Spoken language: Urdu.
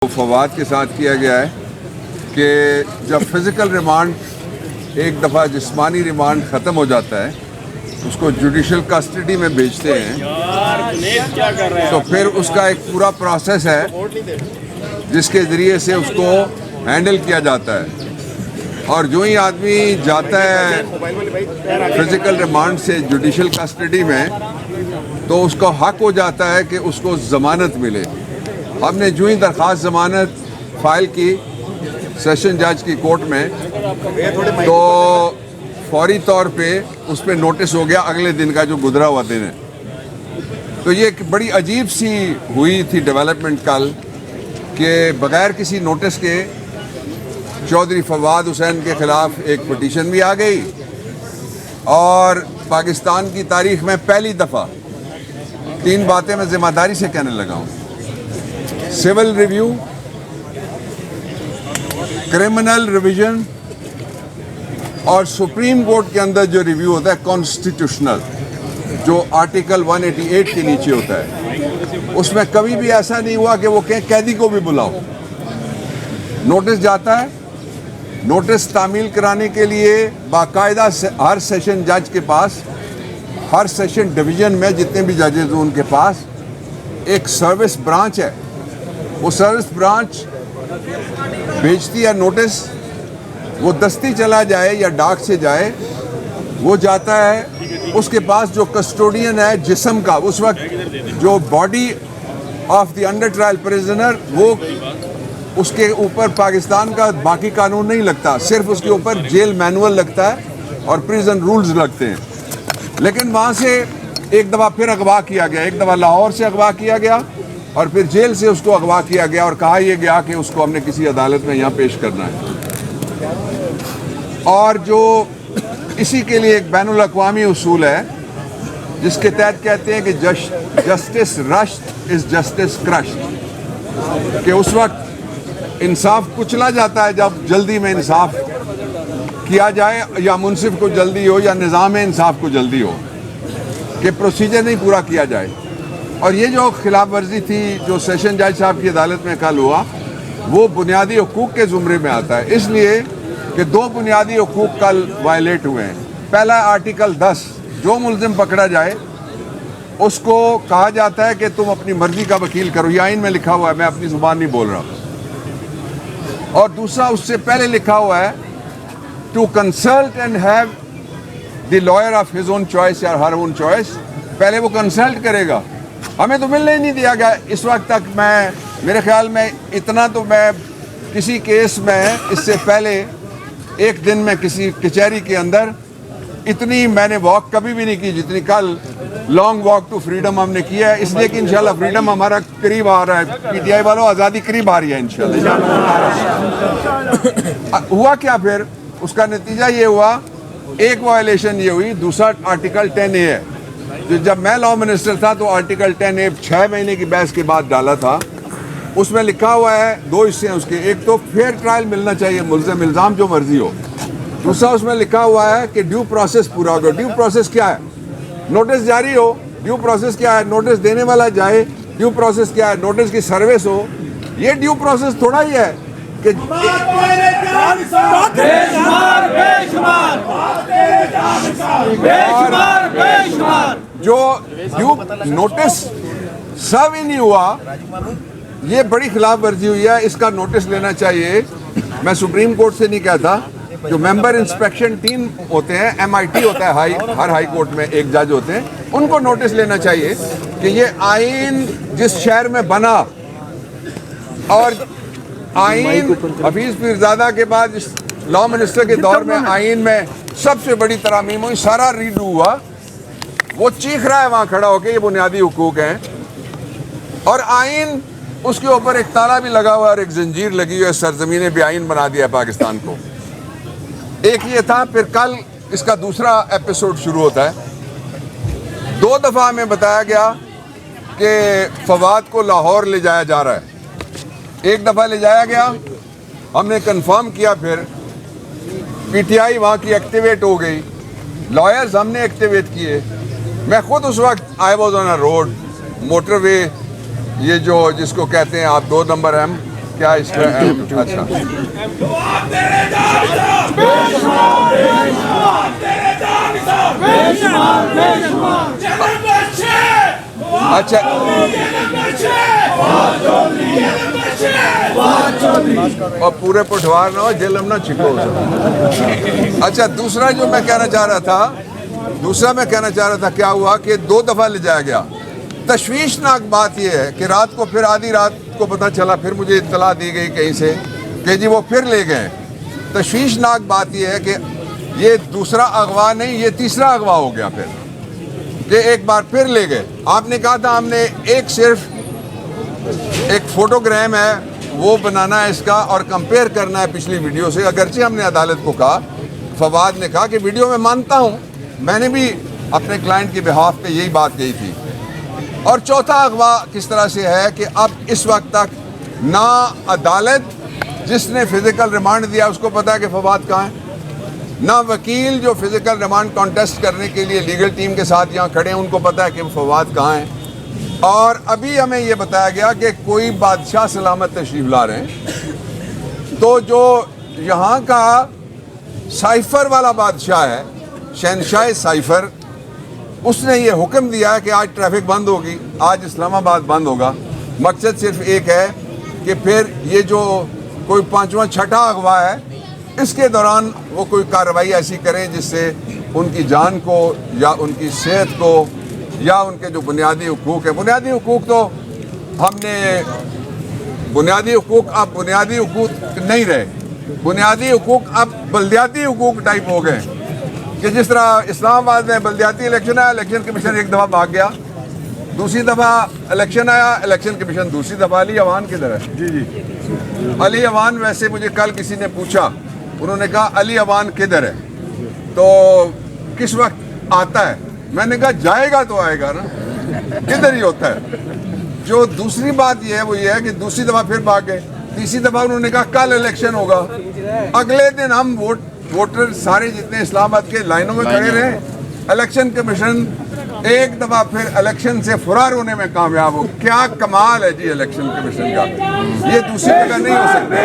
فواد کے ساتھ کیا گیا ہے کہ جب فزیکل ریمانڈ ایک دفعہ جسمانی ریمانڈ ختم ہو جاتا ہے اس کو جوڈیشل کسٹڈی میں بھیجتے ہیں تو پھر اس کا ایک پورا پروسیس ہے جس کے ذریعے سے اس کو ہینڈل کیا جاتا ہے، اور جو ہی آدمی جاتا ہے فزیکل ریمانڈ سے جوڈیشل کسٹڈی میں تو اس کا حق ہو جاتا ہے کہ اس کو ضمانت ملے۔ ہم نے جو ہی درخواست ضمانت فائل کی سیشن جج کی کورٹ میں تو فوری طور پہ اس پہ نوٹس ہو گیا اگلے دن کا جو گزرا ہوا دن ہے۔ تو یہ ایک بڑی عجیب سی ہوئی تھی ڈیولپمنٹ کل کہ بغیر کسی نوٹس کے چودھری فواد حسین کے خلاف ایک پٹیشن بھی آ گئی، اور پاکستان کی تاریخ میں پہلی دفعہ تین باتیں میں ذمہ داری سے کہنے لگا ہوں: سول ریویو، کرمنل ریویژن، اور سپریم کورٹ کے اندر جو ریویو ہوتا ہے کانسٹیٹیوشنل، جو آرٹیکل 188 کے نیچے ہوتا ہے، اس میں کبھی بھی ایسا نہیں ہوا کہ وہ کہیں قیدی کو بھی بلاؤ۔ نوٹس جاتا ہے، نوٹس تعمیل کرانے کے لیے باقاعدہ ہر سیشن جج کے پاس، ہر سیشن ڈویژن میں جتنے بھی ججز ہیں ان کے پاس ایک سروس برانچ ہے۔ وہ سروس برانچ بھیجتی ہے نوٹس، وہ دستی چلا جائے یا ڈاک سے جائے، وہ جاتا ہے اس کے پاس جو کسٹوڈین ہے جسم کا، اس وقت جو body of the under trial prisoner, وہ اس کے اوپر پاکستان کا باقی قانون نہیں لگتا، صرف اس کے اوپر جیل مینول لگتا ہے اور پریزن رولز لگتے ہیں۔ لیکن وہاں سے ایک دفعہ پھر اغوا کیا گیا، ایک دفعہ لاہور سے اغوا کیا گیا اور پھر جیل سے اس کو اغوا کیا گیا اور کہا یہ گیا کہ اس کو ہم نے کسی عدالت میں یہاں پیش کرنا ہے۔ اور جو اسی کے لیے ایک بین الاقوامی اصول ہے جس کے تحت کہتے ہیں کہ جسٹس رشڈ از جسٹس کرشڈ، کہ اس وقت انصاف کچلا جاتا ہے جب جلدی میں انصاف کیا جائے، یا منصف کو جلدی ہو یا نظام انصاف کو جلدی ہو، کہ پروسیجر نہیں پورا کیا جائے۔ اور یہ جو خلاف ورزی تھی جو سیشن جج صاحب کی عدالت میں کل ہوا، وہ بنیادی حقوق کے زمرے میں آتا ہے، اس لیے کہ دو بنیادی حقوق کل وائلیٹ ہوئے ہیں۔ پہلا آرٹیکل 10، جو ملزم پکڑا جائے اس کو کہا جاتا ہے کہ تم اپنی مرضی کا وکیل کرو، یہ آئین میں لکھا ہوا ہے، میں اپنی زبان نہیں بول رہا۔ اور دوسرا اس سے پہلے لکھا ہوا ہے to consult and have the lawyer of his own choice یا ہر اون چوائس، پہلے وہ کنسلٹ کرے گا۔ ہمیں تو ملنے ہی نہیں دیا گیا اس وقت تک۔ میرے خیال میں اتنا تو میں کسی کیس میں اس سے پہلے ایک دن میں کسی کچہری کے اندر اتنی میں نے واک کبھی بھی نہیں کی جتنی کل لانگ واک ٹو فریڈم ہم نے کیا ہے، اس لیے کہ انشاءاللہ فریڈم ہمارا قریب آ رہا ہے، پی ٹی آئی والوں آزادی قریب آ رہی ہے انشاءاللہ۔ ہوا کیا پھر؟ اس کا نتیجہ یہ ہوا، ایک وائلیشن یہ ہوئی، دوسرا آرٹیکل 10A ہے۔ جب میں لا منسٹر تھا تو آرٹیکل 10A 6 مہینے کی بحث کے بعد ڈالا تھا، اس میں لکھا ہوا ہے دو حصے ہیں اس کے، ایک تو فیئر ٹرائل ملنا چاہیے ملزم، الزام جو مرضی ہو، دوسرا اس میں لکھا ہوا ہے کہ ڈیو پروسیس پورا ہو۔ ڈیو پروسیس کیا ہے؟ نوٹس جاری ہو۔ ڈیو پروسیس کیا ہے؟ نوٹس دینے والا جائے۔ ڈیو پروسیس کیا ہے؟ نوٹس کی سروس ہو۔ یہ ڈیو پروسیس تھوڑا ہی ہے کہ جو ڈیو نوٹس سرو ہی نہیں ہوا، یہ بڑی خلاف ورزی ہوئی ہے، اس کا نوٹس لینا چاہیے۔ میں سپریم کورٹ سے نہیں کہتا، جو ممبر انسپیکشن ٹیم ہوتے ہیں، MIT ہوتا ہے ہر ہائی کورٹ میں ایک جج ہوتے ہیں، ان کو نوٹس لینا چاہیے کہ یہ آئین جس شہر میں بنا، اور آئین حفیظ پیرزادہ کے بعد لا منسٹر کے دور میں آئین میں سب سے بڑی ترامیم ہوئی، سارا ریڈو ہوا، وہ چیخ رہا ہے وہاں کھڑا ہو کے یہ بنیادی حقوق ہیں، اور آئین اس کے اوپر ایک تالا بھی لگا ہوا ہے اور ایک زنجیر لگی ہوئی ہے، سرزمین بے آئین بنا دیا ہے پاکستان کو۔ ایک یہ تھا، پھر کل اس کا دوسرا ایپیسوڈ شروع ہوتا ہے۔ 2 دفعہ ہمیں بتایا گیا کہ فواد کو لاہور لے جایا جا رہا ہے۔ ایک دفعہ لے جایا گیا، ہم نے کنفرم کیا، پھر پی ٹی آئی وہاں کی ایکٹیویٹ ہو گئی، لائرز ہم نے ایکٹیویٹ کیے۔ میں خود اس وقت I was on a road, motorway, یہ جو جس کو کہتے ہیں آپ 2 نمبر ایم کیا اس کا اچھا اچھا اور پورے پٹھوار نہ ہو جلم نہ چھکو. اچھا دوسرا جو میں کہنا چاہ رہا تھا کیا ہوا کہ 2 دفعہ لے جایا گیا. تشویشناک بات یہ ہے کہ رات کو پھر آدھی رات کو پتہ چلا, پھر مجھے اطلاع دی گئی کہیں سے کہ جی وہ پھر لے گئے. تشویشناک بات یہ ہے کہ یہ دوسرا اغوا نہیں, یہ تیسرا اغوا ہو گیا پھر کہ ایک بار پھر لے گئے. آپ نے کہا تھا ہم نے صرف ایک فوٹوگرام ہے وہ بنانا ہے اس کا اور کمپیئر کرنا ہے پچھلی ویڈیو سے. اگرچہ ہم نے عدالت کو کہا, فواد نے کہا کہ ویڈیو میں مانتا ہوں, میں نے بھی اپنے کلائنٹ کے بہاف پہ یہی بات کہی تھی. اور چوتھا اغوا کس طرح سے ہے کہ اب اس وقت تک نہ عدالت جس نے فزیکل ریمانڈ دیا اس کو پتا ہے کہ فواد کہاں ہے, نہ وکیل جو فزیکل ریمانڈ کانٹیسٹ کرنے کے لیے لیگل ٹیم کے ساتھ یہاں کھڑے ہیں ان کو پتا ہے کہ فواد کہاں ہے. اور ابھی ہمیں یہ بتایا گیا کہ کوئی بادشاہ سلامت تشریف لا رہے ہیں. تو جو یہاں کا سائفر والا بادشاہ ہے, شہنشاہ سائفر, اس نے یہ حکم دیا ہے کہ آج ٹریفک بند ہوگی, آج اسلام آباد بند ہوگا. مقصد صرف ایک ہے کہ پھر یہ جو کوئی 5واں 6ٹھا اغوا ہے اس کے دوران وہ کوئی کارروائی ایسی کریں جس سے ان کی جان کو یا ان کی صحت کو یا ان کے جو بنیادی حقوق ہیں. بنیادی حقوق تو ہم نے بنیادی حقوق نہیں رہے, بنیادی حقوق اب بلدیاتی حقوق ٹائپ ہو گئے کہ جس طرح اسلام آباد میں بلدیاتی الیکشن آیا, الیکشن کمیشن ایک دفعہ بھاگ گیا, دوسری دفعہ الیکشن آیا, الیکشن کمیشن دوسری دفعہ. علی اوان کدھر ہے؟ جی علی اوان, ویسے مجھے کل کسی نے پوچھا, انہوں نے کہا علی اوان کدھر ہے تو کس وقت آتا ہے. میں نے کہا جائے گا تو آئے گا نا, کدھر ہی ہوتا ہے. جو دوسری بات یہ ہے وہ یہ ہے کہ دوسری دفعہ پھر بھاگ گئے, تیسری دفعہ انہوں نے کہا کل الیکشن ہوگا. اگلے دن ہم ووٹر سارے جتنے اسلام آباد کے لائنوں میں کھڑے رہے. الیکشن کمیشن ایک دفعہ پھر الیکشن سے فرار ہونے میں کامیاب ہو. کیا کمال ہے جی الیکشن کمیشن کا, یہ دوسری جگہ نہیں ہو سکتا.